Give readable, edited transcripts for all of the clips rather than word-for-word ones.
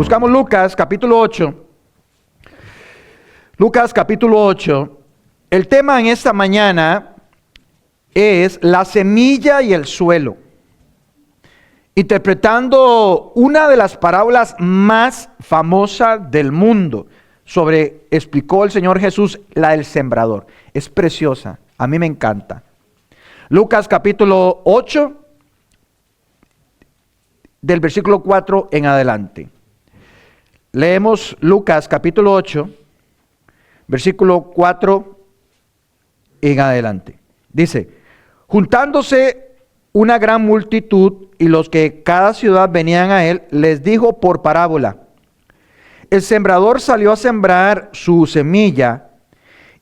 buscamos Lucas capítulo 8. Lucas capítulo 8. El tema en esta mañana es la semilla y el suelo. Interpretando una de las parábolas más famosas del mundo. Explicó el Señor Jesús la del sembrador. Es preciosa, a mí me encanta. Lucas capítulo 8, del versículo 4 en adelante. Leemos Lucas capítulo 8, versículo 4 en adelante. Dice: juntándose una gran multitud y los que cada ciudad venían a él, les dijo por parábola: el sembrador salió a sembrar su semilla,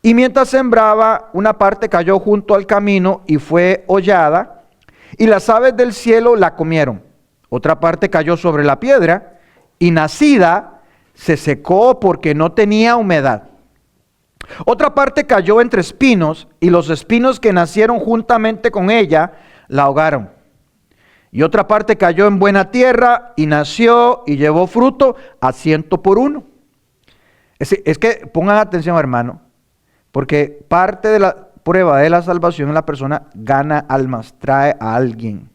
y mientras sembraba, una parte cayó junto al camino y fue hollada, y las aves del cielo la comieron. Otra parte cayó sobre la piedra, y nacida se secó porque no tenía humedad. Otra parte cayó entre espinos, y los espinos que nacieron juntamente con ella la ahogaron. Y otra parte cayó en buena tierra, y nació y llevó fruto a 100 por uno. Es que pongan atención, hermano, porque parte de la prueba de la salvación es la persona gana almas, trae a alguien.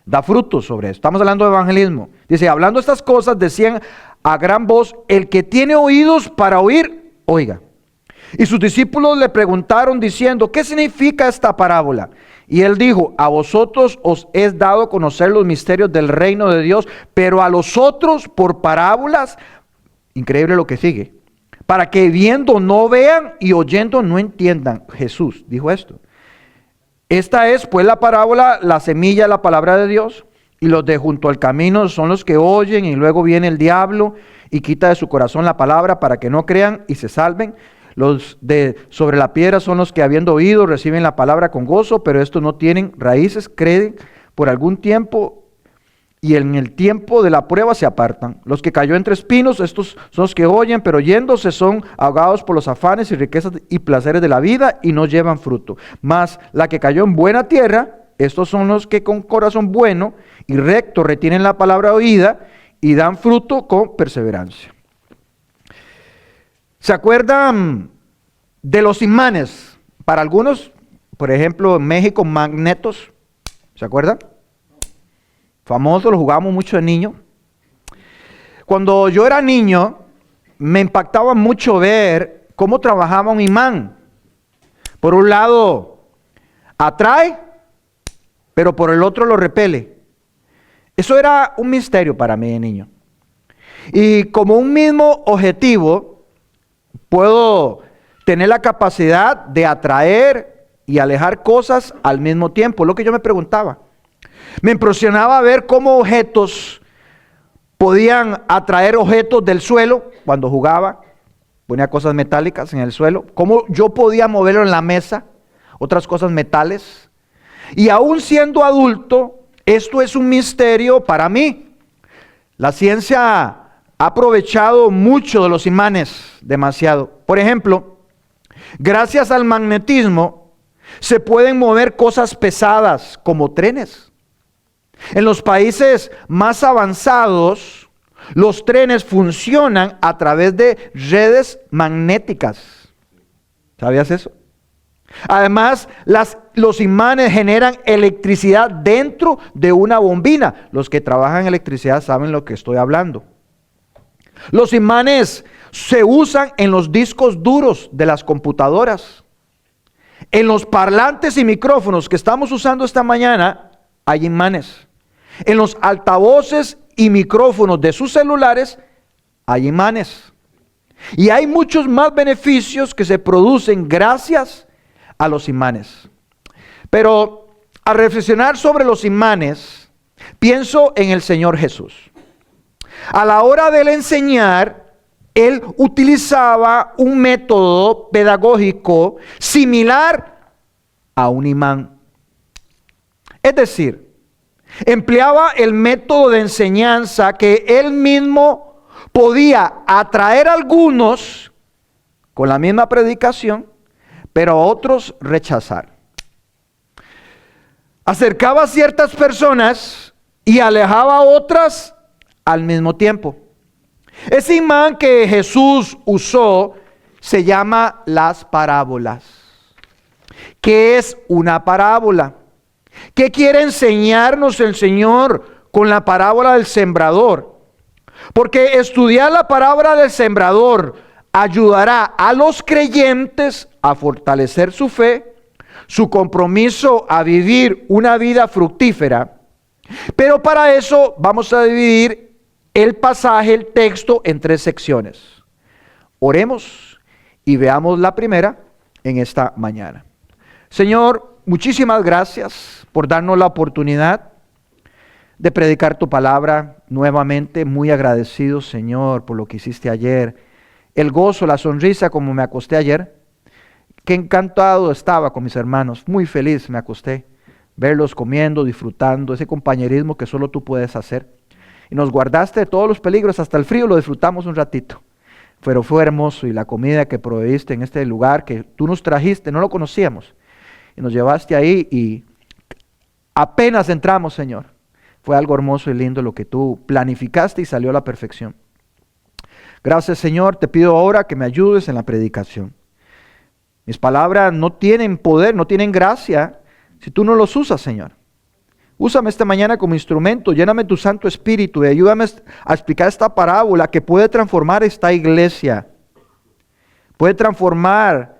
Da frutos sobre eso. Estamos hablando de evangelismo. Dice: hablando estas cosas, decían a gran voz: el que tiene oídos para oír, oiga. Y sus discípulos le preguntaron diciendo: ¿qué significa esta parábola? Y él dijo: a vosotros os es dado conocer los misterios del reino de Dios, pero a los otros por parábolas. Increíble lo que sigue. Para que viendo no vean y oyendo no entiendan. Jesús dijo esto. Esta es pues la parábola, la semilla, la palabra de Dios, y los de junto al camino son los que oyen, y luego viene el diablo y quita de su corazón la palabra para que no crean y se salven. Los de sobre la piedra son los que, habiendo oído, reciben la palabra con gozo, pero estos no tienen raíces, creen por algún tiempo, y en el tiempo de la prueba se apartan. Los que cayó entre espinos, estos son los que oyen, pero yéndose son ahogados por los afanes y riquezas y placeres de la vida, y no llevan fruto. Mas la que cayó en buena tierra, estos son los que con corazón bueno y recto retienen la palabra oída y dan fruto con perseverancia. ¿Se acuerdan de los imanes? Para algunos, por ejemplo, en México, magnetos. ¿Se acuerdan? Famoso, lo jugábamos mucho de niño. Cuando yo era niño, me impactaba mucho ver cómo trabajaba un imán. Por un lado, atrae, pero por el otro lo repele. Eso era un misterio para mí de niño. Y como un mismo objetivo, puedo tener la capacidad de atraer y alejar cosas al mismo tiempo. Lo que yo me preguntaba. Me impresionaba ver cómo objetos podían atraer objetos del suelo cuando jugaba. Ponía cosas metálicas en el suelo. Cómo yo podía moverlo en la mesa, otras cosas metales. Y aún siendo adulto, esto es un misterio para mí. La ciencia ha aprovechado mucho de los imanes, demasiado. Por ejemplo, gracias al magnetismo se pueden mover cosas pesadas como trenes. En los países más avanzados, los trenes funcionan a través de redes magnéticas. ¿Sabías eso? Además, los imanes generan electricidad dentro de una bombina. Los que trabajan en electricidad saben lo que estoy hablando. Los imanes se usan en los discos duros de las computadoras. En los parlantes y micrófonos que estamos usando esta mañana, hay imanes. En los altavoces y micrófonos de sus celulares, hay imanes. Y hay muchos más beneficios que se producen gracias a los imanes. Pero al reflexionar sobre los imanes, pienso en el Señor Jesús. A la hora de enseñar, Él utilizaba un método pedagógico similar a un imán. Es decir, empleaba el método de enseñanza que Él mismo podía atraer a algunos con la misma predicación, pero a otros rechazar. Acercaba a ciertas personas y alejaba a otras al mismo tiempo. Ese imán que Jesús usó se llama las parábolas. ¿Qué es una parábola? ¿Qué quiere enseñarnos el Señor con la parábola del sembrador? Porque estudiar la parábola del sembrador ayudará a los creyentes a fortalecer su fe, su compromiso a vivir una vida fructífera. Pero para eso vamos a dividir el pasaje, el texto, en 3 secciones. Oremos y veamos la primera en esta mañana. Señor, muchísimas gracias por darnos la oportunidad de predicar tu palabra nuevamente. Muy agradecido, Señor, por lo que hiciste ayer. El gozo, la sonrisa como me acosté ayer. Qué encantado estaba con mis hermanos. Muy feliz me acosté. Verlos comiendo, disfrutando, ese compañerismo que solo tú puedes hacer. Y nos guardaste de todos los peligros, hasta el frío lo disfrutamos un ratito. Pero fue hermoso, y la comida que proveíste en este lugar que tú nos trajiste, no lo conocíamos. Y nos llevaste ahí y apenas entramos, Señor. Fue algo hermoso y lindo lo que tú planificaste y salió a la perfección. Gracias, Señor. Te pido ahora que me ayudes en la predicación. Mis palabras no tienen poder, no tienen gracia si tú no los usas, Señor. Úsame esta mañana como instrumento, lléname tu Santo Espíritu y ayúdame a explicar esta parábola que puede transformar esta iglesia. Puede transformar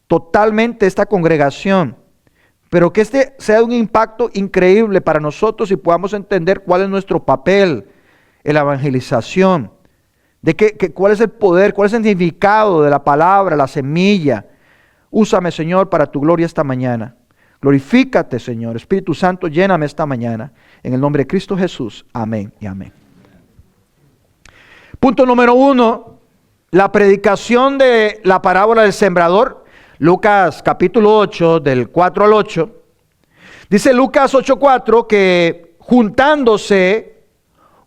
totalmente esta congregación. Pero que este sea un impacto increíble para nosotros y podamos entender cuál es nuestro papel en la evangelización. Cuál es el poder, cuál es el significado de la palabra, la semilla. Úsame, Señor, para tu gloria esta mañana. Glorifícate, Señor. Espíritu Santo, lléname esta mañana. En el nombre de Cristo Jesús. Amén y amén. Punto número 1. La predicación de la parábola del sembrador. Lucas capítulo 8, del 4 al 8. Dice Lucas 8:4 que juntándose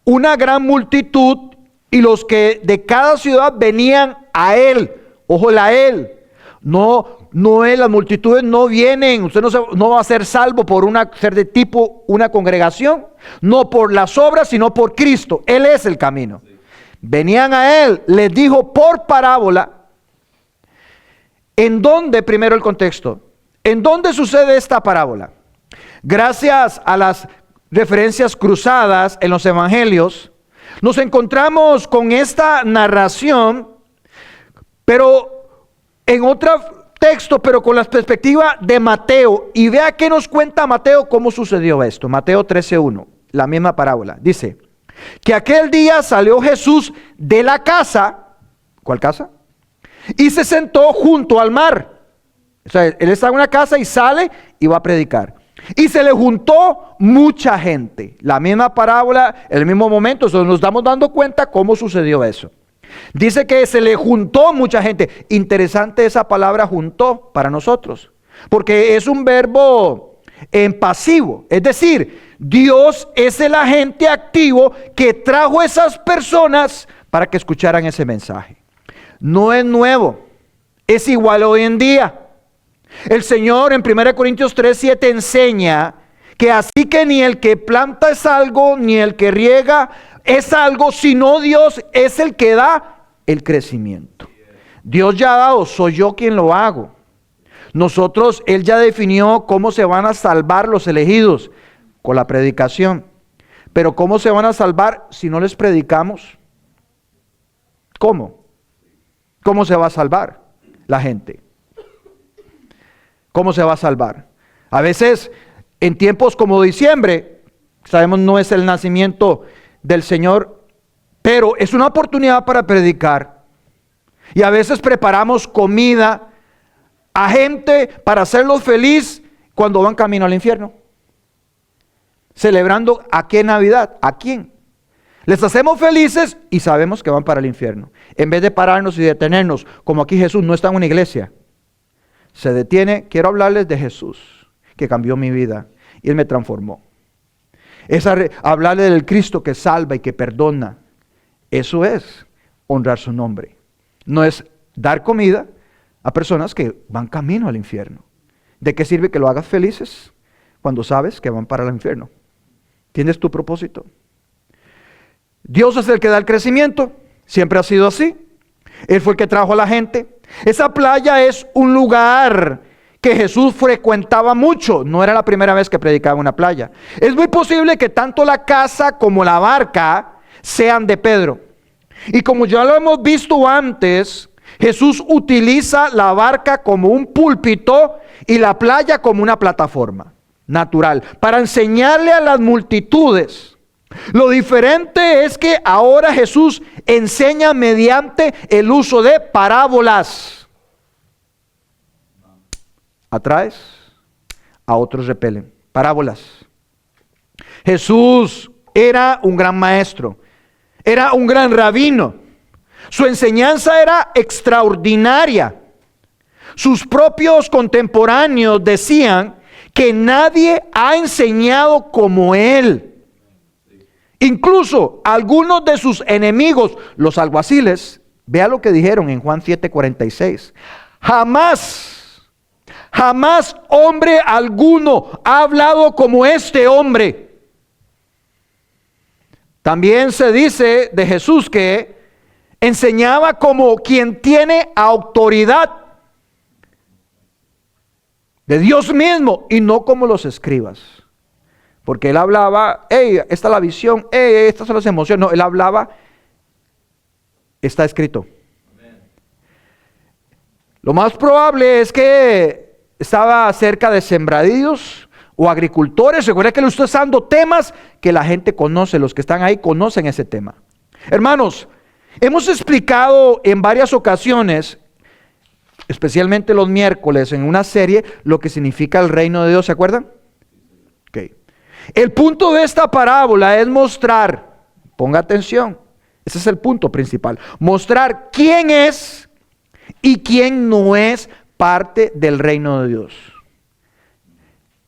una gran multitud y los que de cada ciudad venían a él. Ojo, a él. No es, las multitudes no vienen, usted no va a ser salvo por ser de tipo una congregación, no por las obras, sino por Cristo. Él es el camino. Venían a él, les dijo por parábola. ¿En dónde, primero el contexto? ¿En dónde sucede esta parábola? Gracias a las referencias cruzadas en los evangelios, nos encontramos con esta narración, pero en otro texto, pero con la perspectiva de Mateo. Y vea qué nos cuenta Mateo cómo sucedió esto. Mateo 13:1, la misma parábola. Dice, que aquel día salió Jesús de la casa. ¿Cuál casa? Y se sentó junto al mar. O sea, él está en una casa y sale y va a predicar. Y se le juntó mucha gente. La misma parábola, el mismo momento. Entonces nos estamos dando cuenta cómo sucedió eso. Dice que se le juntó mucha gente. Interesante esa palabra juntó para nosotros. Porque es un verbo en pasivo. Es decir, Dios es el agente activo que trajo esas personas para que escucharan ese mensaje. No es nuevo. Es igual hoy en día. El Señor en 1 Corintios 3:7 enseña que así que ni el que planta es algo, ni el que riega es algo, sino Dios es el que da el crecimiento. Dios ya ha dado, soy yo quien lo hago. Nosotros, Él ya definió cómo se van a salvar los elegidos con la predicación. Pero ¿cómo se van a salvar si no les predicamos? ¿Cómo? ¿Cómo se va a salvar la gente? ¿Cómo se va a salvar? A veces, en tiempos como diciembre, sabemos no es el nacimiento del Señor, pero es una oportunidad para predicar. Y a veces preparamos comida a gente para hacerlos feliz cuando van camino al infierno. Celebrando ¿a qué Navidad? ¿A quién? Les hacemos felices y sabemos que van para el infierno. En vez de pararnos y detenernos, como aquí Jesús no está en una iglesia, se detiene. Quiero hablarles de Jesús, que cambió mi vida y Él me transformó. Hablarle del Cristo que salva y que perdona. Eso es honrar su nombre. No es dar comida a personas que van camino al infierno. ¿De qué sirve que lo hagas felices cuando sabes que van para el infierno? ¿Tienes tu propósito? Dios es el que da el crecimiento, siempre ha sido así. Él fue el que trajo a la gente. Esa playa es un lugar que Jesús frecuentaba mucho. No era la primera vez que predicaba en una playa. Es muy posible que tanto la casa como la barca sean de Pedro. Y como ya lo hemos visto antes, Jesús utiliza la barca como un púlpito y la playa como una plataforma natural para enseñarle a las multitudes. Lo diferente es que ahora Jesús enseña mediante el uso de parábolas. Atraes, a otros repelen. Parábolas. Jesús era un gran maestro, era un gran rabino. Su enseñanza era extraordinaria. Sus propios contemporáneos decían que nadie ha enseñado como él. Incluso algunos de sus enemigos, los alguaciles, vea lo que dijeron en Juan 7:46. Jamás hombre alguno ha hablado como este hombre. También se dice de Jesús que enseñaba como quien tiene autoridad de Dios mismo y no como los escribas. Porque él hablaba, esta es la visión, estas son las emociones. No, él hablaba, está escrito. Amén. Lo más probable es que estaba cerca de sembradíos o agricultores. Recuerda que le estoy usando temas que la gente conoce, los que están ahí conocen ese tema. Hermanos, hemos explicado en varias ocasiones, especialmente los miércoles en una serie, lo que significa el reino de Dios, ¿se acuerdan? Ok. El punto de esta parábola es mostrar, ponga atención, ese es el punto principal, mostrar quién es y quién no es parte del reino de Dios.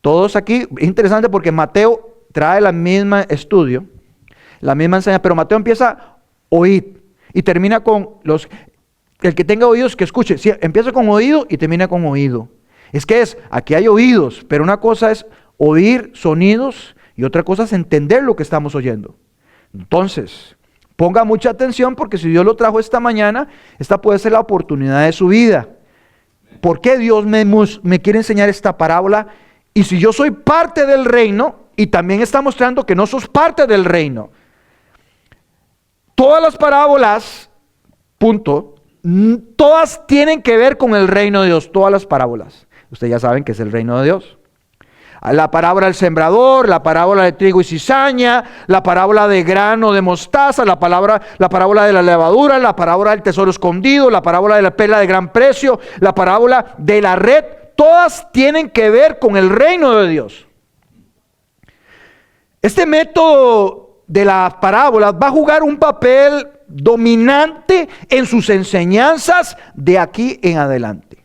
Todos aquí, es interesante porque Mateo trae la misma estudio, la misma enseñanza, pero Mateo empieza a oír y termina con el que tenga oídos que escuche. Sí, empieza con oído y termina con oído. Es que aquí hay oídos, pero una cosa es oír sonidos y otra cosa es entender lo que estamos oyendo. Entonces, ponga mucha atención porque si Dios lo trajo esta mañana, esta puede ser la oportunidad de su vida. ¿Por qué Dios me quiere enseñar esta parábola? Y si yo soy parte del reino, y también está mostrando que no sos parte del reino. Todas las parábolas, punto, todas tienen que ver con el reino de Dios, todas las parábolas. Ustedes ya saben que es el reino de Dios. La parábola del sembrador, la parábola de trigo y cizaña, la parábola de grano de mostaza, la parábola de la levadura, la parábola del tesoro escondido, la parábola de la perla de gran precio, la parábola de la red, todas tienen que ver con el reino de Dios. Este método de las parábolas va a jugar un papel dominante en sus enseñanzas de aquí en adelante.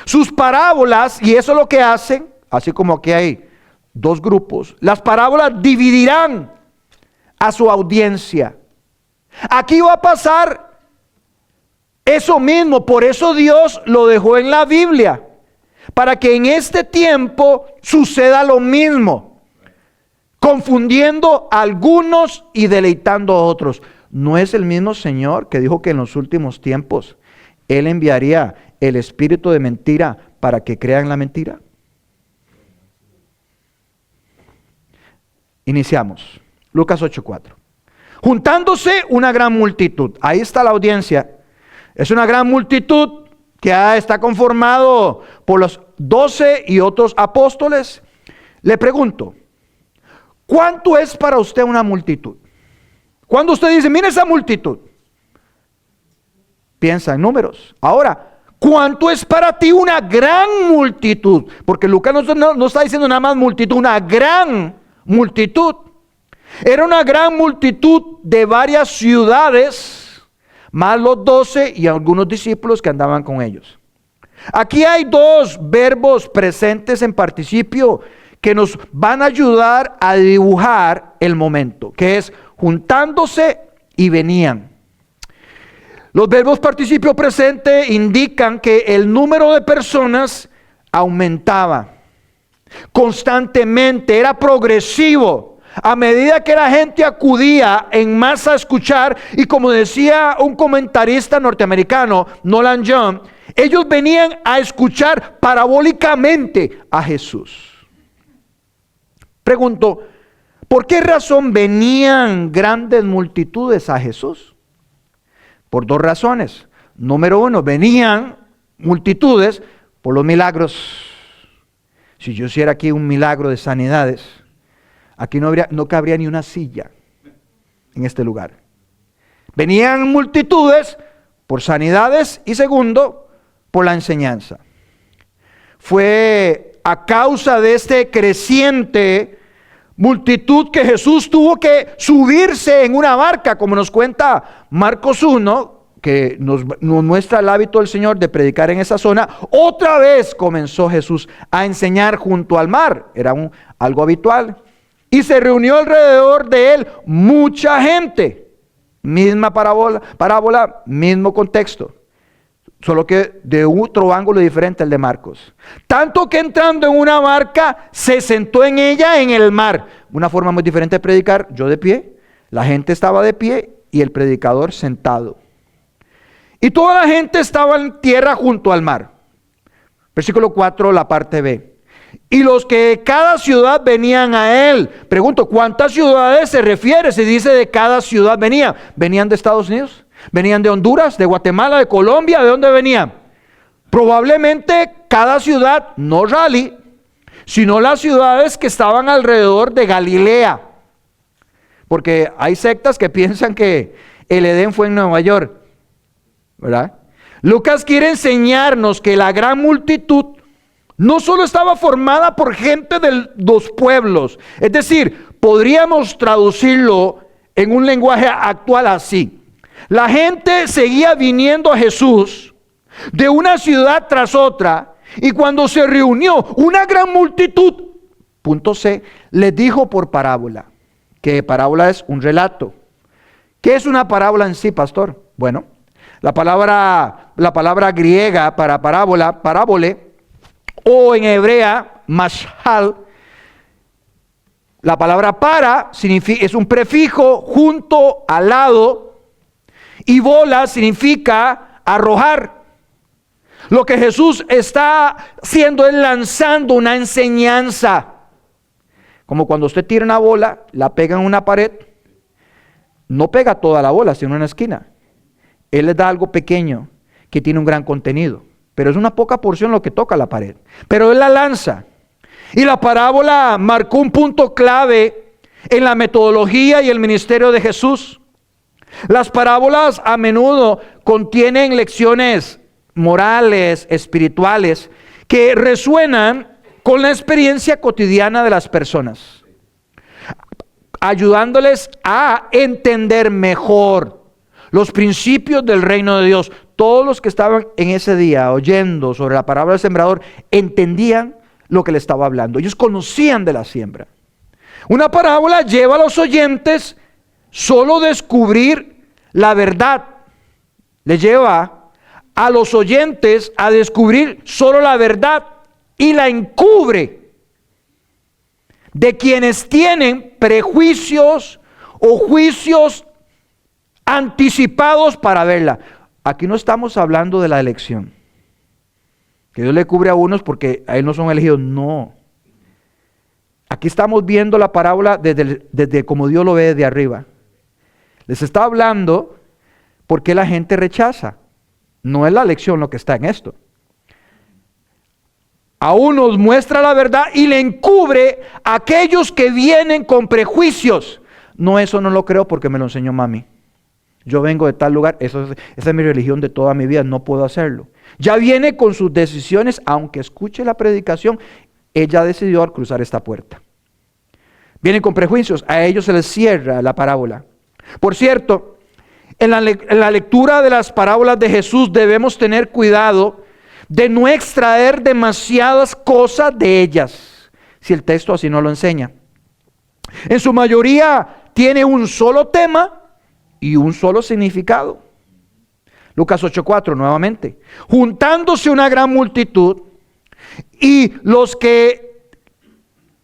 Sus parábolas, y eso es lo que hacen, así como aquí hay dos grupos, las parábolas dividirán a su audiencia. Aquí va a pasar eso mismo, por eso Dios lo dejó en la Biblia, para que en este tiempo suceda lo mismo, confundiendo a algunos y deleitando a otros. ¿No es el mismo Señor que dijo que en los últimos tiempos Él enviaría el espíritu de mentira para que crean la mentira? Iniciamos. Lucas 8:4. Juntándose una gran multitud. Ahí está la audiencia. Es una gran multitud que está conformado por los 12 y otros apóstoles. Le pregunto, ¿cuánto es para usted una multitud? Cuando usted dice, mira esa multitud, piensa en números. Ahora, ¿cuánto es para ti una gran multitud? Porque Lucas no está diciendo nada más multitud, una gran multitud. Era una gran multitud de varias ciudades, más los 12 y algunos discípulos que andaban con ellos. Aquí hay dos verbos presentes en participio que nos van a ayudar a dibujar el momento, que es juntándose y venían. Los verbos participio presente indican que el número de personas aumentaba constantemente, era progresivo. a medida que la gente acudía en masa a escuchar, y como decía un comentarista norteamericano, Nolan Young, ellos venían a escuchar parabólicamente a Jesús. Pregunto, ¿por qué razón venían grandes multitudes a Jesús? Por dos razones. Número uno, venían multitudes por los milagros. Si yo hiciera aquí un milagro de sanidades, aquí no cabría ni una silla en este lugar. Venían multitudes por sanidades y segundo, por la enseñanza. Fue a causa de este creciente multitud que Jesús tuvo que subirse en una barca, como nos cuenta Marcos 1, que nos muestra el hábito del Señor de predicar en esa zona. Otra vez comenzó Jesús a enseñar junto al mar, era algo habitual. Y se reunió alrededor de él mucha gente. Misma parábola, mismo contexto. Solo que de otro ángulo diferente al de Marcos. Tanto que entrando en una barca, se sentó en ella en el mar. Una forma muy diferente de predicar, yo de pie, la gente estaba de pie y el predicador sentado. Y toda la gente estaba en tierra junto al mar. Versículo 4, la parte B. Y los que de cada ciudad venían a él. Pregunto, ¿cuántas ciudades se refiere? Se dice de cada ciudad venían. ¿Venían de Estados Unidos? ¿Venían de Honduras? ¿De Guatemala? ¿De Colombia? ¿De dónde venían? Probablemente cada ciudad, no Raleigh, sino las ciudades que estaban alrededor de Galilea. Porque hay sectas que piensan que el Edén fue en Nueva York, ¿verdad? Lucas quiere enseñarnos que la gran multitud no solo estaba formada por gente de los pueblos, es decir, podríamos traducirlo en un lenguaje actual así. La gente seguía viniendo a Jesús de una ciudad tras otra, y cuando se reunió una gran multitud, punto C, les dijo por parábola, que parábola es un relato. ¿Qué es una parábola en sí, pastor? Bueno, la palabra griega para parábola, parábole, o en hebrea, mashal, la palabra para es un prefijo junto al lado, y bola significa arrojar. Lo que Jesús está haciendo es lanzando una enseñanza. Como cuando usted tira una bola, la pega en una pared, no pega toda la bola, sino en una esquina. Él les da algo pequeño que tiene un gran contenido, pero es una poca porción lo que toca la pared. Pero él la lanza. Y la parábola marcó un punto clave en la metodología y el ministerio de Jesús. Las parábolas a menudo contienen lecciones morales, espirituales, que resuenan con la experiencia cotidiana de las personas, ayudándoles a entender mejor los principios del reino de Dios. Todos los que estaban en ese día oyendo sobre la parábola del sembrador entendían lo que le estaba hablando. Ellos conocían de la siembra. Una parábola lleva a los oyentes solo descubrir la verdad. Le lleva a los oyentes a descubrir solo la verdad y la encubre de quienes tienen prejuicios o juicios anticipados para verla. Aquí no estamos hablando de la elección, que Dios le cubre a unos porque a él no son elegidos. No. Aquí estamos viendo la parábola desde como Dios lo ve desde arriba. Les está hablando porque la gente rechaza. No es la elección lo que está en esto. A unos muestra la verdad y le encubre a aquellos que vienen con prejuicios. No, eso no lo creo porque me lo enseñó mami. Yo vengo de tal lugar, esa es mi religión de toda mi vida, no puedo hacerlo. Ya viene con sus decisiones, aunque escuche la predicación, ella decidió al cruzar esta puerta. Vienen con prejuicios, a ellos se les cierra la parábola. Por cierto, en la lectura de las parábolas de Jesús debemos tener cuidado de no extraer demasiadas cosas de ellas, si el texto así no lo enseña. En su mayoría tiene un solo tema y un solo significado. Lucas 8:4 nuevamente. Juntándose una gran multitud, y los que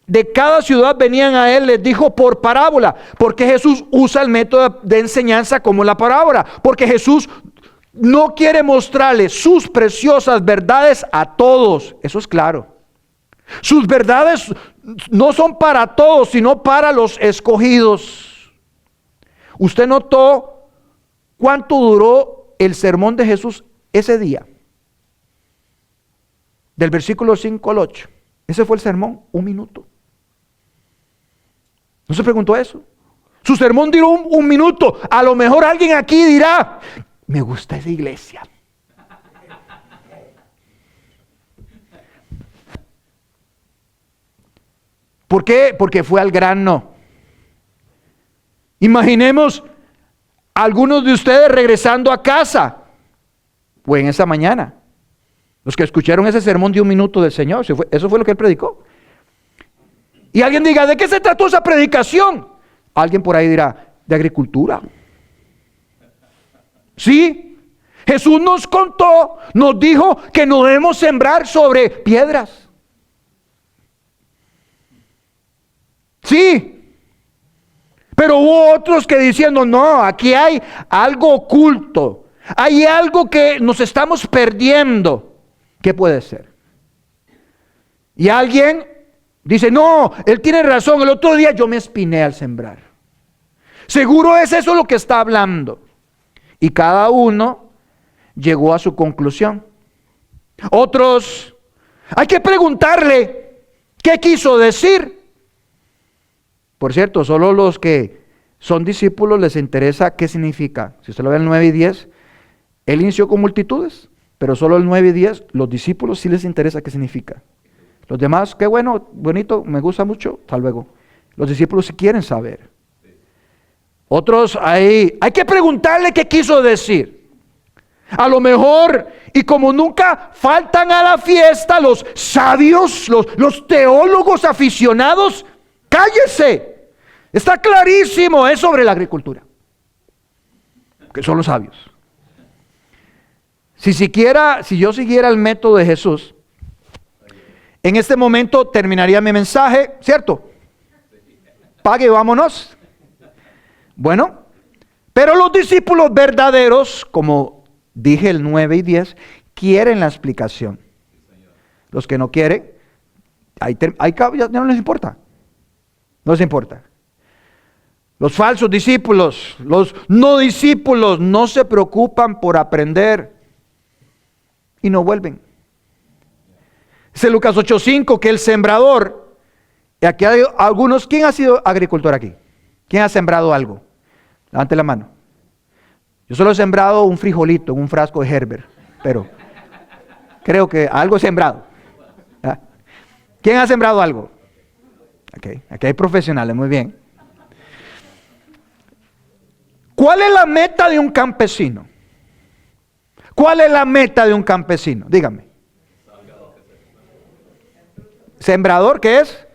de cada ciudad venían a él, les dijo por parábola, porque Jesús usa el método de enseñanza como la parábola, porque Jesús no quiere mostrarle sus preciosas verdades a todos, eso es claro. Sus verdades no son para todos, sino para los escogidos. ¿Usted notó cuánto duró el sermón de Jesús ese día? Del versículo 5 al 8. Ese fue el sermón, 1 minuto. ¿No se preguntó eso? Su sermón duró un minuto. A lo mejor alguien aquí dirá, me gusta esa iglesia. ¿Por qué? Porque fue al grano. Imaginemos a algunos de ustedes regresando a casa. Fue en esa mañana. Los que escucharon ese sermón de 1 minuto del Señor. Eso fue lo que él predicó. Y alguien diga, ¿de qué se trató esa predicación? Alguien por ahí dirá, de agricultura. Sí, Jesús nos contó, nos dijo que no debemos sembrar sobre piedras. Sí, pero hubo otros que diciendo, no, aquí hay algo oculto, hay algo que nos estamos perdiendo. ¿Qué puede ser? Y alguien dice, no, él tiene razón, el otro día yo me espiné al sembrar. Seguro es eso lo que está hablando. Y cada uno llegó a su conclusión. Otros, hay que preguntarle qué quiso decir. Por cierto, solo los que son discípulos les interesa qué significa. Si usted lo ve en el 9 y 10, él inició con multitudes, pero solo el 9 y 10, los discípulos sí les interesa qué significa. Los demás, qué bueno, bonito, me gusta mucho, hasta luego. Los discípulos sí quieren saber. Otros hay que preguntarle qué quiso decir. A lo mejor, y como nunca faltan a la fiesta los sabios, los teólogos aficionados, cállese. Está clarísimo, es sobre la agricultura. Que son los sabios. Si yo siguiera el método de Jesús, en este momento terminaría mi mensaje, ¿cierto? Pague y vámonos. Bueno, pero los discípulos verdaderos, como dije el 9 y 10, quieren la explicación. Los que no quieren, ya no les importa. No les importa. Los falsos discípulos, los no discípulos, no se preocupan por aprender y no vuelven. Dice Lucas 8:5 que el sembrador, y aquí hay algunos, ¿quién ha sido agricultor aquí? ¿Quién ha sembrado algo? Levante la mano. Yo solo he sembrado un frijolito en un frasco de Herbert, pero creo que algo he sembrado. ¿Ah? ¿Quién ha sembrado algo? Okay. Aquí hay profesionales, muy bien. ¿Cuál es la meta de un campesino? ¿Cuál es la meta de un campesino? Dígame. ¿Sembrador qué es?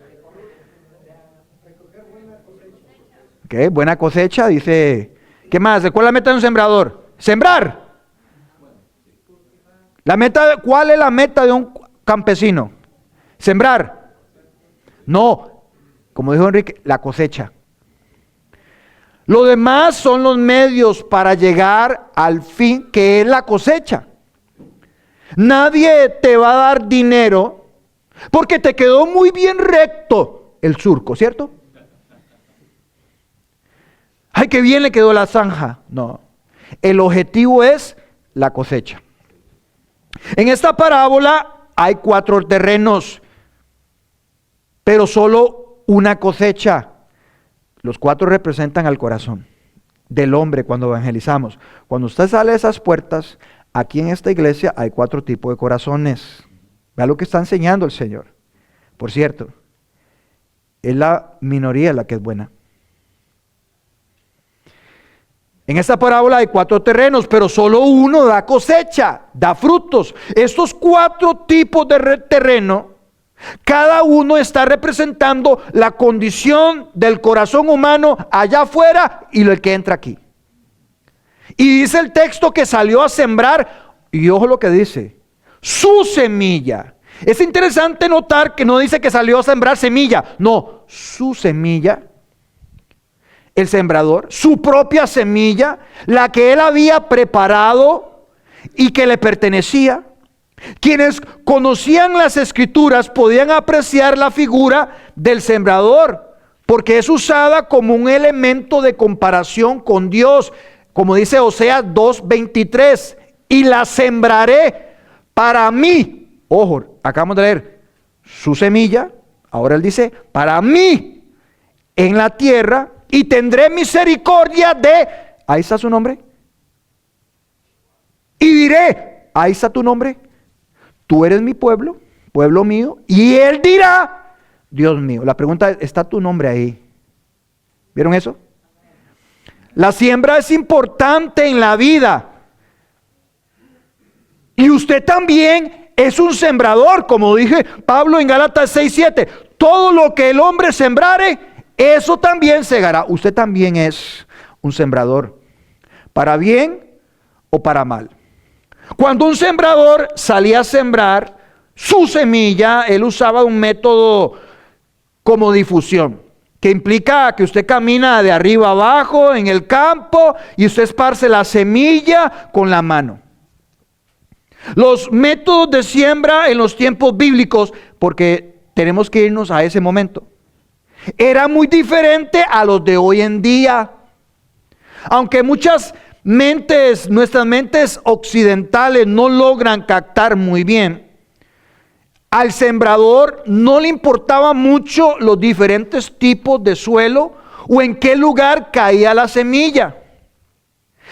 Ok, buena cosecha, dice. ¿Qué más? ¿Cuál es la meta de un sembrador? Sembrar. ¿Cuál es la meta de un campesino? Sembrar. No, como dijo Enrique, la cosecha. Lo demás son los medios para llegar al fin, que es la cosecha. Nadie te va a dar dinero porque te quedó muy bien recto el surco, ¿cierto? Ay, qué bien le quedó la zanja. No, el objetivo es la cosecha. En esta parábola hay 4 terrenos, pero solo una cosecha. Los 4 representan al corazón del hombre cuando evangelizamos. Cuando usted sale de esas puertas, aquí en esta iglesia hay 4 tipos de corazones. Vea lo que está enseñando el Señor. Por cierto, es la minoría la que es buena. En esta parábola hay 4 terrenos, pero solo uno da cosecha, da frutos. Estos 4 tipos de terreno, cada uno está representando la condición del corazón humano allá afuera y el que entra aquí. Y dice el texto que salió a sembrar, y ojo lo que dice, su semilla. Es interesante notar que no dice que salió a sembrar semilla. No, su semilla, el sembrador, su propia semilla, la que él había preparado y que le pertenecía. Quienes conocían las escrituras podían apreciar la figura del sembrador, porque es usada como un elemento de comparación con Dios, como dice Oseas 2:23, y la sembraré para mí. Ojo, acabamos de leer su semilla, ahora él dice, para mí en la tierra, y tendré misericordia de, ahí está su nombre, y diré, ahí está tu nombre, tú eres mi pueblo, pueblo mío, y él dirá, Dios mío. La pregunta es, ¿está tu nombre ahí? ¿Vieron eso? La siembra es importante en la vida. Y usted también es un sembrador, como dije Pablo en Gálatas 6:7. Todo lo que el hombre sembrare, eso también segará. Usted también es un sembrador, para bien o para mal. Cuando un sembrador salía a sembrar su semilla, él usaba un método como difusión, que implica que usted camina de arriba abajo en el campo y usted esparce la semilla con la mano. Los métodos de siembra en los tiempos bíblicos, porque tenemos que irnos a ese momento, era muy diferente a los de hoy en día. Aunque muchas nuestras mentes occidentales no logran captar muy bien, al sembrador no le importaba mucho los diferentes tipos de suelo o en qué lugar caía la semilla.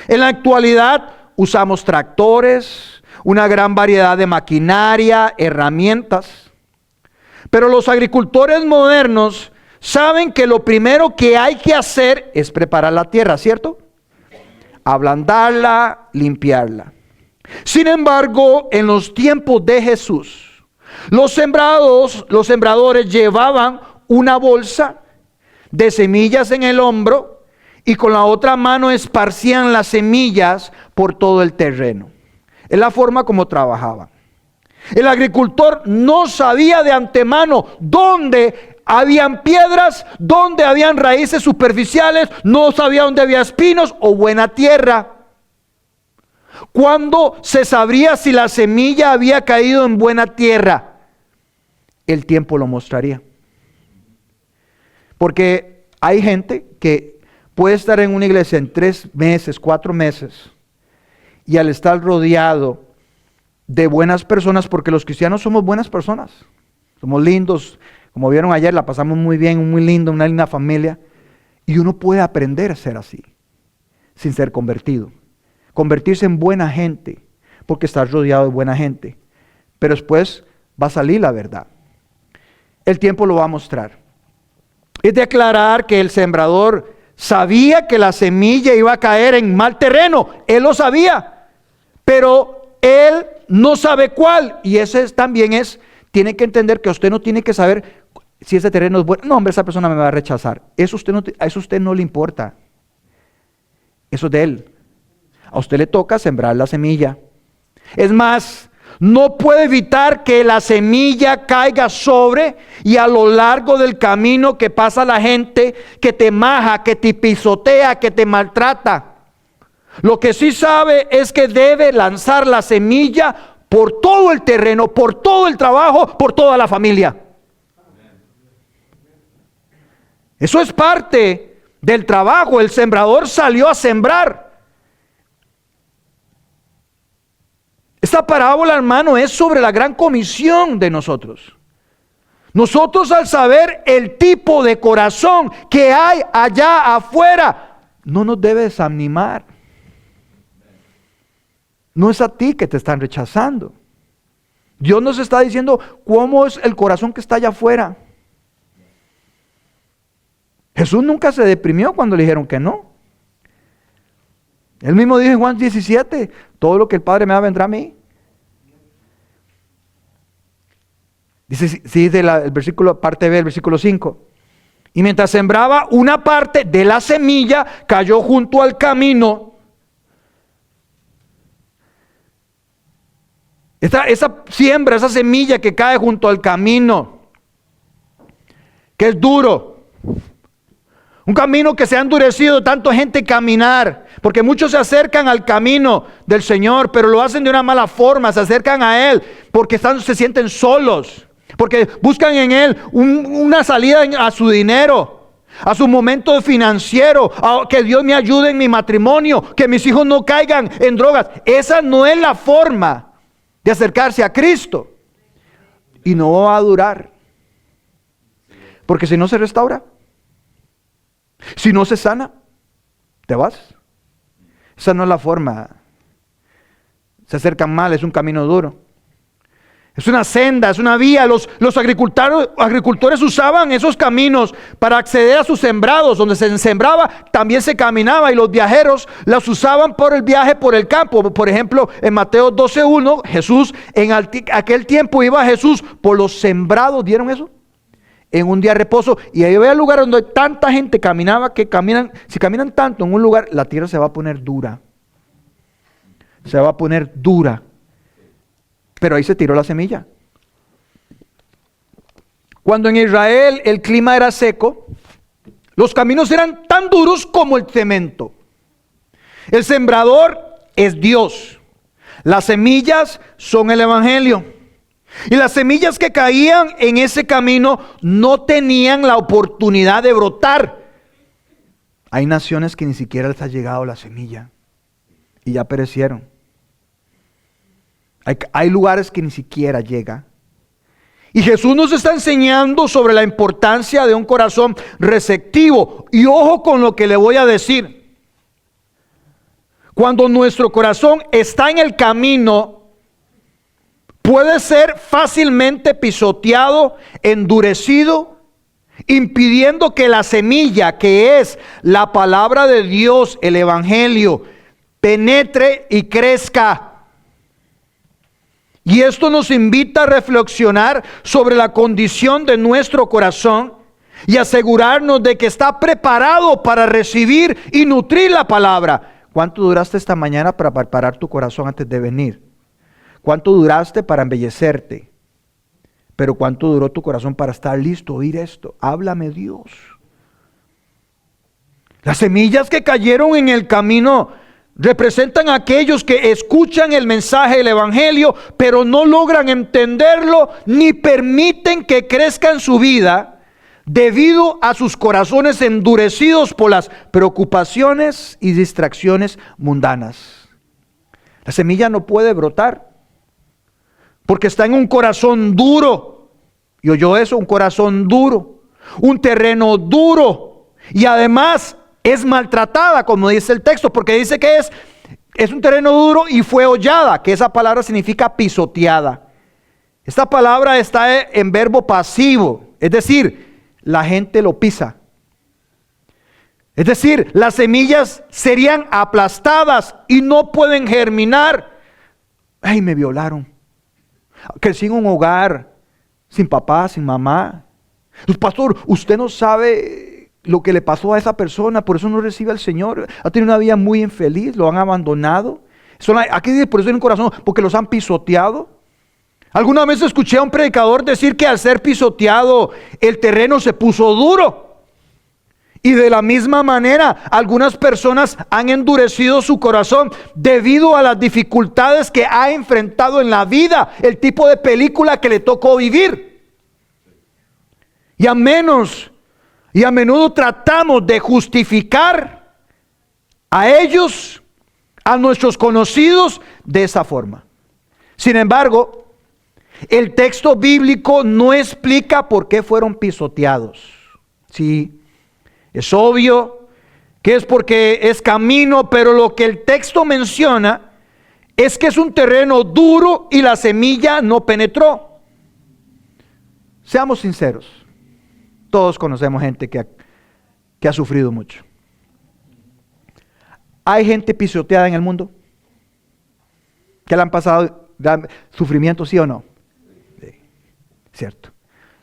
En la actualidad usamos tractores, una gran variedad de maquinaria, herramientas. Pero los agricultores modernos saben que lo primero que hay que hacer es preparar la tierra, ¿cierto? Ablandarla, limpiarla. Sin embargo, en los tiempos de Jesús, los sembradores llevaban una bolsa de semillas en el hombro y con la otra mano esparcían las semillas por todo el terreno. Es la forma como trabajaban. El agricultor no sabía de antemano dónde habían piedras, dónde habían raíces superficiales, no sabía dónde había espinos o buena tierra. ¿Cuándo se sabría si la semilla había caído en buena tierra? El tiempo lo mostraría. Porque hay gente que puede estar en una iglesia en 3 meses, 4 meses, y al estar rodeado de buenas personas, porque los cristianos somos buenas personas, somos lindos, como vieron ayer, la pasamos muy bien, muy lindo, una linda familia, y uno puede aprender a ser así, sin ser convertido, convertirse en buena gente, porque estás rodeado de buena gente, pero después va a salir la verdad. El tiempo lo va a mostrar. Es de aclarar que el sembrador sabía que la semilla iba a caer en mal terreno, él lo sabía, pero él no sabe cuál, y ese también tiene que entender que usted no tiene que saber si ese terreno es bueno. No, hombre, esa persona me va a rechazar. Eso a usted no le importa. Eso es de él. A usted le toca sembrar la semilla. Es más, no puede evitar que la semilla caiga sobre y a lo largo del camino que pasa la gente, que te maja, que te pisotea, que te maltrata. Lo que sí sabe es que debe lanzar la semilla por todo el terreno, por todo el trabajo, por toda la familia. Eso es parte del trabajo. El sembrador salió a sembrar. Esta parábola, hermano, es sobre la gran comisión de nosotros. Nosotros, al saber el tipo de corazón que hay allá afuera, no nos debe desanimar. No es a ti que te están rechazando. Dios nos está diciendo cómo es el corazón que está allá afuera. Jesús nunca se deprimió cuando le dijeron que no. Él mismo dijo en Juan 17, todo lo que el Padre me da vendrá a mí. Dice el versículo, parte B, el versículo 5. Y mientras sembraba, una parte de la semilla cayó junto al camino. Esa siembra, esa semilla que cae junto al camino, que es duro. Un camino que se ha endurecido de tanta gente caminar, porque muchos se acercan al camino del Señor, pero lo hacen de una mala forma, se acercan a Él porque se sienten solos, porque buscan en Él una salida a su dinero, a su momento financiero, a que Dios me ayude en mi matrimonio, que mis hijos no caigan en drogas. Esa no es la forma de acercarse a Cristo, y no va a durar, porque si no se restaura, si no se sana, te vas. Esa no es la forma. Se acercan mal, es un camino duro. Es una senda, es una vía. Los agricultores usaban esos caminos para acceder a sus sembrados. Donde se sembraba, también se caminaba. Y los viajeros los usaban por el viaje por el campo. Por ejemplo, en Mateo 12:1, Jesús, en aquel tiempo iba Jesús por los sembrados. ¿Vieron eso? En un día de reposo. Y ahí había lugares donde tanta gente caminaba, si caminan tanto en un lugar, la tierra se va a poner dura. Se va a poner dura. Pero ahí se tiró la semilla. Cuando en Israel el clima era seco, los caminos eran tan duros como el cemento. El sembrador es Dios. Las semillas son el Evangelio. Y las semillas que caían en ese camino no tenían la oportunidad de brotar. Hay naciones que ni siquiera les ha llegado la semilla y ya perecieron. Hay lugares que ni siquiera llega. Y Jesús nos está enseñando sobre la importancia de un corazón receptivo. Y ojo con lo que le voy a decir. Cuando nuestro corazón está en el camino, puede ser fácilmente pisoteado, endurecido, impidiendo que la semilla, que es la palabra de Dios, el Evangelio, penetre y crezca. Y esto nos invita a reflexionar sobre la condición de nuestro corazón y asegurarnos de que está preparado para recibir y nutrir la palabra. ¿Cuánto duraste esta mañana para preparar tu corazón antes de venir? ¿Cuánto duraste para embellecerte? Pero ¿cuánto duró tu corazón para estar listo a oír esto? Háblame, Dios. Las semillas que cayeron en el camino representan a aquellos que escuchan el mensaje del Evangelio, pero no logran entenderlo ni permiten que crezca en su vida debido a sus corazones endurecidos por las preocupaciones y distracciones mundanas. La semilla no puede brotar porque está en un corazón duro. ¿Y oyó eso? Un corazón duro, un terreno duro, y además es maltratada, como dice el texto, porque dice que es un terreno duro y fue hollada, que esa palabra significa pisoteada. Esta palabra está en verbo pasivo, es decir, la gente lo pisa. Es decir, las semillas serían aplastadas y no pueden germinar. Ay, me violaron. Crecí en un hogar sin papá, sin mamá. Pues, pastor, usted no sabe lo que le pasó a esa persona, por eso no recibe al Señor. Ha tenido una vida muy infeliz, lo han abandonado. Aquí dice, por eso en el corazón, porque los han pisoteado. Alguna vez escuché a un predicador decir que al ser pisoteado, el terreno se puso duro. Y de la misma manera, algunas personas han endurecido su corazón debido a las dificultades que ha enfrentado en la vida, el tipo de película que le tocó vivir. Y a menudo tratamos de justificar a ellos, a nuestros conocidos, de esa forma. Sin embargo, el texto bíblico no explica por qué fueron pisoteados. Sí, es obvio que es porque es camino, pero lo que el texto menciona es que es un terreno duro y la semilla no penetró. Seamos sinceros. Todos conocemos gente que ha sufrido mucho. ¿Hay gente pisoteada en el mundo? ¿Que le han pasado sufrimiento, sí o no? Sí, cierto.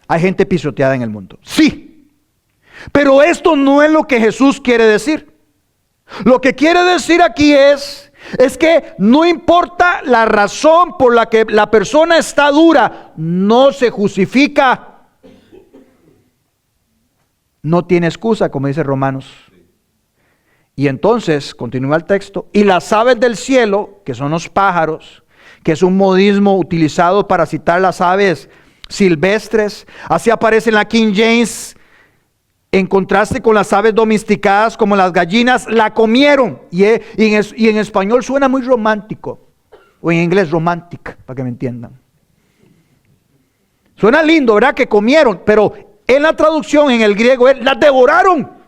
¿Hay gente pisoteada en el mundo? Sí. Pero esto no es lo que Jesús quiere decir. Lo que quiere decir aquí es Es que no importa la razón por la que la persona está dura, no se justifica. No tiene excusa, como dice Romanos. Y entonces, continúa el texto, y las aves del cielo, que son los pájaros, que es un modismo utilizado para citar las aves silvestres, así aparece en la King James, en contraste con las aves domesticadas como las gallinas, la comieron. Y en español suena muy romántico, o en inglés romantic, para que me entiendan. Suena lindo, ¿verdad? Que comieron, pero en la traducción en el griego es, las devoraron.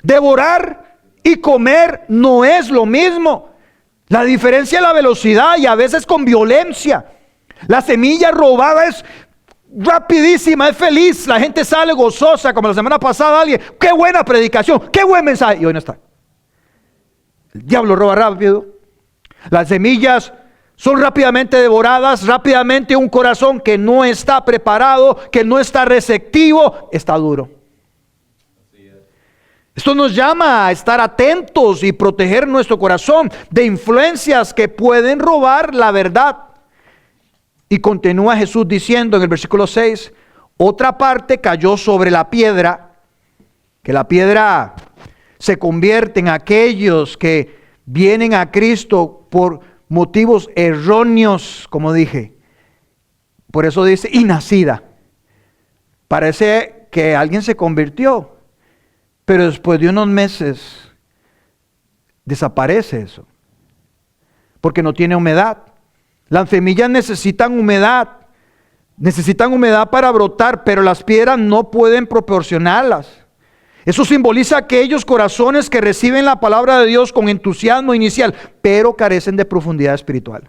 Devorar y comer no es lo mismo. La diferencia es la velocidad y a veces con violencia. La semilla robada es rapidísima, es feliz. La gente sale gozosa, como la semana pasada alguien. ¡Qué buena predicación! ¡Qué buen mensaje! Y hoy no está. El diablo roba rápido. Las semillas son rápidamente devoradas. Rápidamente un corazón que no está preparado, que no está receptivo, está duro. Esto nos llama a estar atentos y proteger nuestro corazón de influencias que pueden robar la verdad. Y continúa Jesús diciendo en el versículo 6, otra parte cayó sobre la piedra, que la piedra se convierte en aquellos que vienen a Cristo por motivos erróneos, como dije. Por eso dice, y nacida. Parece que alguien se convirtió. Pero después de unos meses desaparece eso, porque no tiene humedad. Las semillas necesitan humedad para brotar, pero las piedras no pueden proporcionarlas. Eso simboliza aquellos corazones que reciben la palabra de Dios con entusiasmo inicial, pero carecen de profundidad espiritual.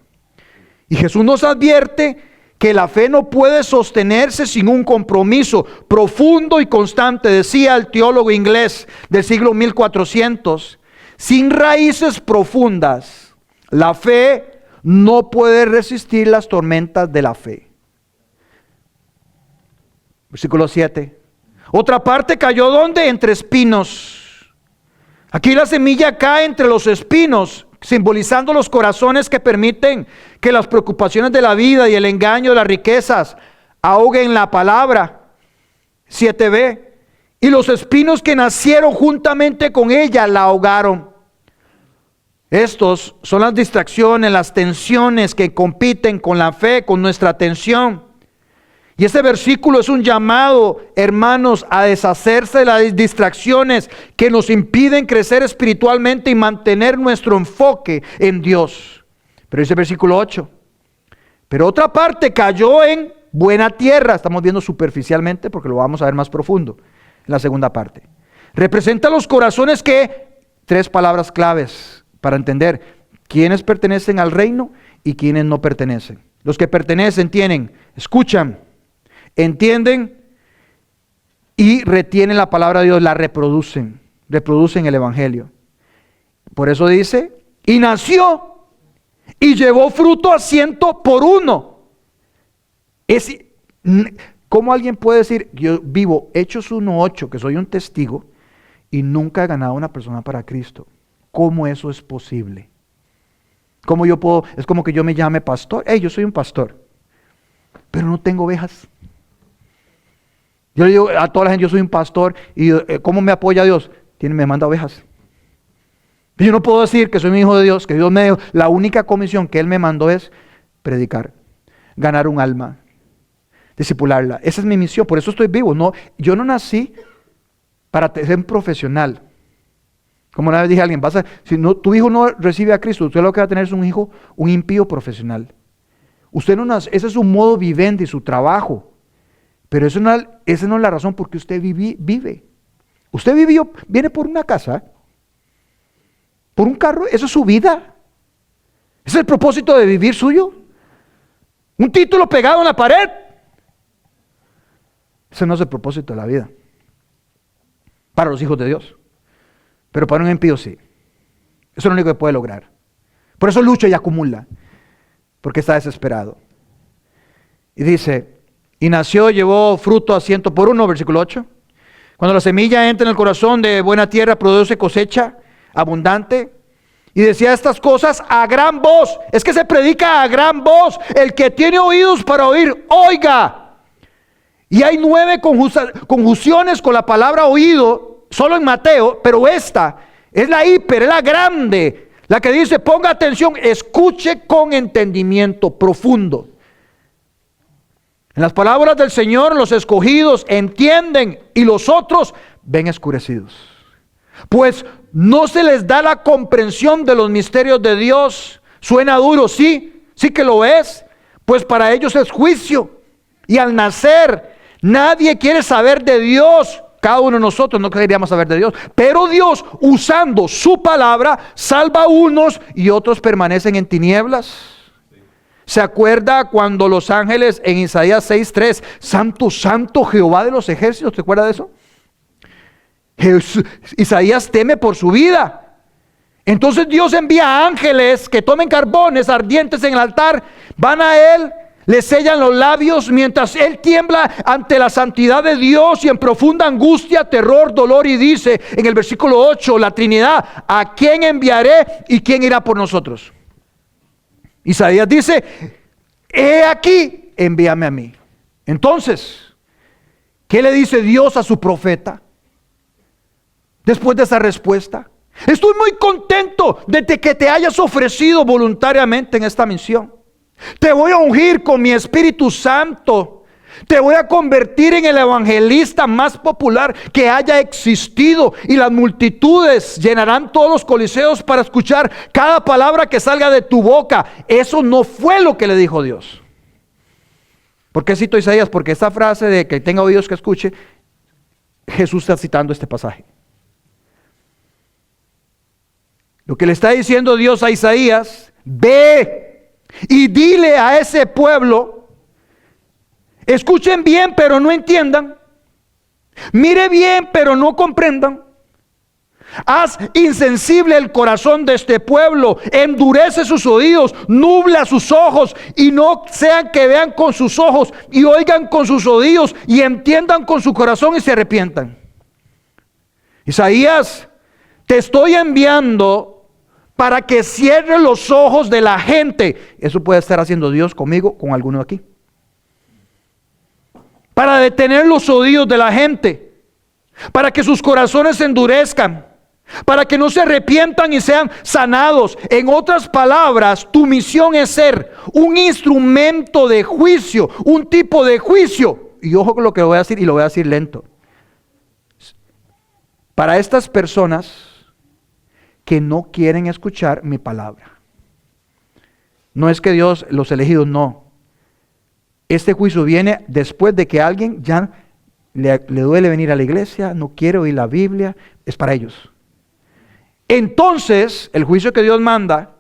Y Jesús nos advierte que la fe no puede sostenerse sin un compromiso profundo y constante. Decía el teólogo inglés del siglo 1400, sin raíces profundas, la fe no puede resistir las tormentas de la fe. Versículo 7. Otra parte cayó ¿dónde? Entre espinos. Aquí la semilla cae entre los espinos, simbolizando los corazones que permiten que las preocupaciones de la vida y el engaño de las riquezas ahoguen la palabra. 7b. Y los espinos que nacieron juntamente con ella la ahogaron. Estos son las distracciones, las tensiones que compiten con la fe, con nuestra atención. Y este versículo es un llamado, hermanos, a deshacerse de las distracciones que nos impiden crecer espiritualmente y mantener nuestro enfoque en Dios. Pero dice el versículo 8. Pero otra parte cayó en buena tierra. Estamos viendo superficialmente porque lo vamos a ver más profundo en la segunda parte. Representa los corazones que, tres palabras claves para entender quiénes pertenecen al reino y quiénes no pertenecen. Los que pertenecen tienen, escuchan, entienden y retienen la palabra de Dios, la reproducen el evangelio. Por eso dice, y nació y llevó fruto a 100 por 1. ¿Cómo alguien puede decir, yo vivo Hechos 1:8, que soy un testigo y nunca he ganado una persona para Cristo? ¿Cómo eso es posible? ¿Cómo yo puedo? Es como que yo me llame pastor. Yo soy un pastor, pero no tengo ovejas. Yo le digo a toda la gente, yo soy un pastor, y ¿cómo me apoya Dios? Me manda ovejas. Yo no puedo decir que soy un hijo de Dios, que Dios me dio. La única comisión que Él me mandó es predicar, ganar un alma, discipularla. Esa es mi misión, por eso estoy vivo. No, yo no nací para ser un profesional. Como una vez dije a alguien, si no, tu hijo no recibe a Cristo, usted lo que va a tener es un hijo, un impío profesional. Usted no nace, ese es su modo vivendi, su trabajo. Pero esa no es la razón por que usted vive. Usted viene por una casa, por un carro, eso es su vida. ¿Ese es el propósito de vivir suyo? ¿Un título pegado en la pared? Ese no es el propósito de la vida. Para los hijos de Dios. Pero para un impío sí. Eso es lo único que puede lograr. Por eso lucha y acumula. Porque está desesperado. Y dice, y nació, llevó fruto a 100 por 1, versículo 8. Cuando la semilla entra en el corazón de buena tierra, produce cosecha abundante. Y decía estas cosas a gran voz. Es que se predica a gran voz. El que tiene oídos para oír, oiga. Y hay 9 conjunciones con la palabra oído, solo en Mateo, pero esta es la hiper, es la grande, la que dice, ponga atención, escuche con entendimiento profundo. En las palabras del Señor, los escogidos entienden y los otros ven escurecidos. Pues no se les da la comprensión de los misterios de Dios. Suena duro, sí que lo es. Pues para ellos es juicio. Y al nacer, nadie quiere saber de Dios. Cada uno de nosotros no queríamos saber de Dios. Pero Dios, usando su palabra, salva a unos y otros permanecen en tinieblas. ¿Se acuerda cuando los ángeles en Isaías 6:3, Santo, Santo Jehová de los ejércitos? ¿Te acuerdas de eso? Isaías teme por su vida. Entonces Dios envía ángeles que tomen carbones ardientes en el altar, van a él, le sellan los labios mientras él tiembla ante la santidad de Dios y en profunda angustia, terror, dolor, y dice en el versículo 8, la Trinidad, ¿a quién enviaré y quién irá por nosotros? Isaías dice, he aquí, envíame a mí. Entonces, ¿qué le dice Dios a su profeta? Después de esa respuesta, estoy muy contento de que te hayas ofrecido voluntariamente en esta misión. Te voy a ungir con mi Espíritu Santo. Te voy a convertir en el evangelista más popular que haya existido. Y las multitudes llenarán todos los coliseos para escuchar cada palabra que salga de tu boca. Eso no fue lo que le dijo Dios. ¿Por qué cito a Isaías? Porque esta frase de que tenga oídos que escuche, Jesús está citando este pasaje. Lo que le está diciendo Dios a Isaías, ve y dile a ese pueblo, escuchen bien pero no entiendan, mire bien pero no comprendan, haz insensible el corazón de este pueblo, endurece sus oídos, nubla sus ojos y no sean que vean con sus ojos y oigan con sus oídos y entiendan con su corazón y se arrepientan. Isaías, te estoy enviando para que cierre los ojos de la gente. Eso puede estar haciendo Dios conmigo, con alguno aquí. Para detener los oídos de la gente, para que sus corazones se endurezcan, para que no se arrepientan y sean sanados. En otras palabras, tu misión es ser un instrumento de juicio, un tipo de juicio. Y ojo con lo que voy a decir, y lo voy a decir lento. Para estas personas que no quieren escuchar mi palabra. No es que Dios, los elegidos, no. Este juicio viene después de que alguien ya le duele venir a la iglesia, no quiere oír la Biblia, es para ellos. Entonces, el juicio que Dios manda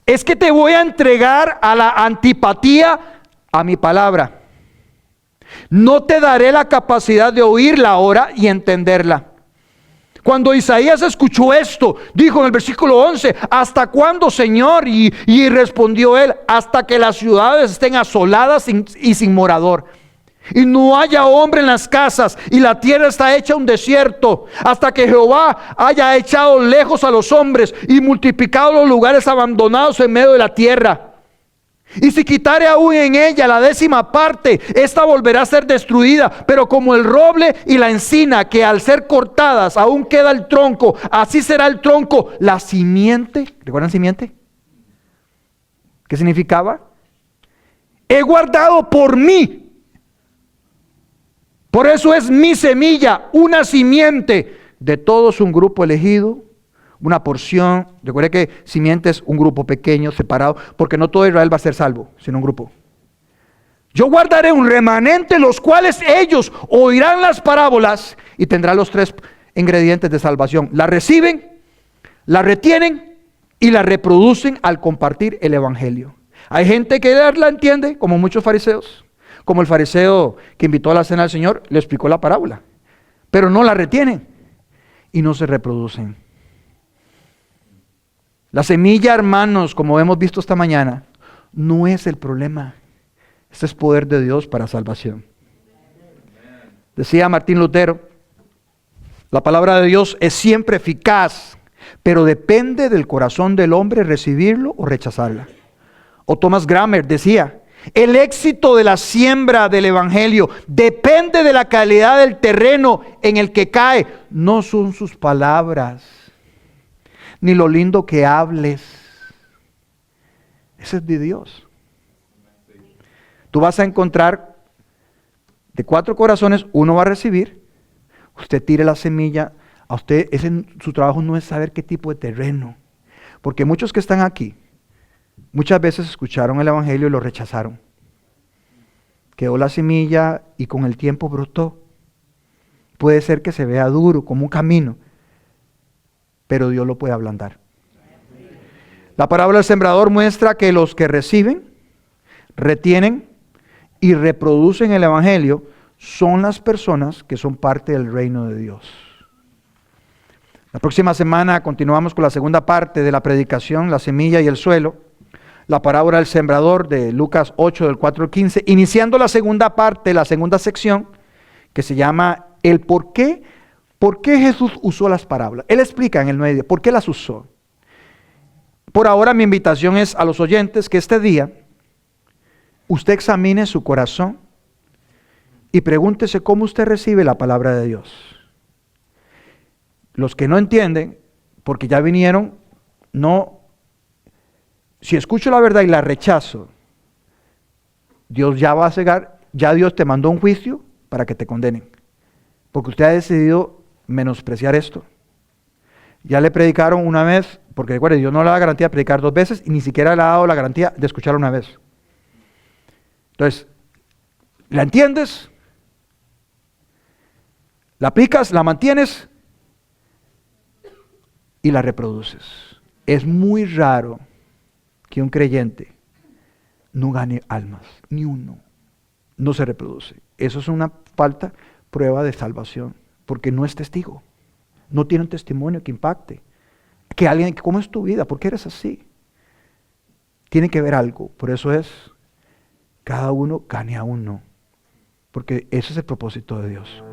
es que te voy a entregar a la antipatía a mi palabra. No te daré la capacidad de oírla ahora y entenderla. Cuando Isaías escuchó esto, dijo en el versículo 11, ¿hasta cuándo, Señor? Y respondió él, hasta que las ciudades estén asoladas y sin morador, y no haya hombre en las casas, y la tierra está hecha un desierto, hasta que Jehová haya echado lejos a los hombres y multiplicado los lugares abandonados en medio de la tierra. Y si quitare aún en ella la 10ª parte, esta volverá a ser destruida. Pero como el roble y la encina, que al ser cortadas aún queda el tronco, así será el tronco. La simiente, ¿recuerdan simiente? ¿Qué significaba? He guardado por mí. Por eso es mi semilla, una simiente. De todos un grupo elegido, una porción. Recuerde que simiente es un grupo pequeño, separado, porque no todo Israel va a ser salvo, sino un grupo. Yo guardaré un remanente, los cuales ellos oirán las parábolas y tendrán los 3 ingredientes de salvación. La reciben, la retienen y la reproducen al compartir el evangelio. Hay gente que la entiende, como muchos fariseos, como el fariseo que invitó a la cena al Señor, le explicó la parábola, pero no la retienen y no se reproducen. La semilla, hermanos, como hemos visto esta mañana, no es el problema. Este es poder de Dios para salvación. Decía Martín Lutero, la palabra de Dios es siempre eficaz, pero depende del corazón del hombre recibirlo o rechazarla. O Thomas Grammer decía, el éxito de la siembra del evangelio depende de la calidad del terreno en el que cae. No son sus palabras, ni lo lindo que hables. Ese es de Dios. Tú vas a encontrar de 4 corazones, uno va a recibir. Usted tire la semilla. A usted, su trabajo no es saber qué tipo de terreno. Porque muchos que están aquí, muchas veces escucharon el evangelio y lo rechazaron. Quedó la semilla y con el tiempo brotó. Puede ser que se vea duro, como un camino, pero Dios lo puede ablandar. La parábola del sembrador muestra que los que reciben, retienen y reproducen el evangelio son las personas que son parte del reino de Dios. La próxima semana continuamos con la segunda parte de la predicación, la semilla y el suelo. La parábola del sembrador de Lucas 8 del 4 al 15, iniciando la segunda parte, la segunda sección, que se llama el por qué Jesús usó las parábolas. Él explica en el 9, ¿por qué las usó? Por ahora mi invitación es a los oyentes que este día usted examine su corazón y pregúntese cómo usted recibe la palabra de Dios. Los que no entienden, porque ya vinieron, si escucho la verdad y la rechazo, Dios ya va a cegar, ya Dios te mandó un juicio para que te condenen. Porque usted ha decidido menospreciar esto. Ya le predicaron una vez, porque recuerde, Dios no le da garantía de predicar 2 veces y ni siquiera le ha dado la garantía de escuchar una vez. Entonces, ¿la entiendes? ¿La aplicas? ¿La mantienes? Y la reproduces. Es muy raro que un creyente no gane almas, ni uno. No se reproduce. Eso es una prueba de salvación, porque no es testigo. No tiene un testimonio que impacte. Que alguien, ¿cómo es tu vida? ¿Por qué eres así? Tiene que ver algo. Por eso cada uno gane a uno. Porque ese es el propósito de Dios.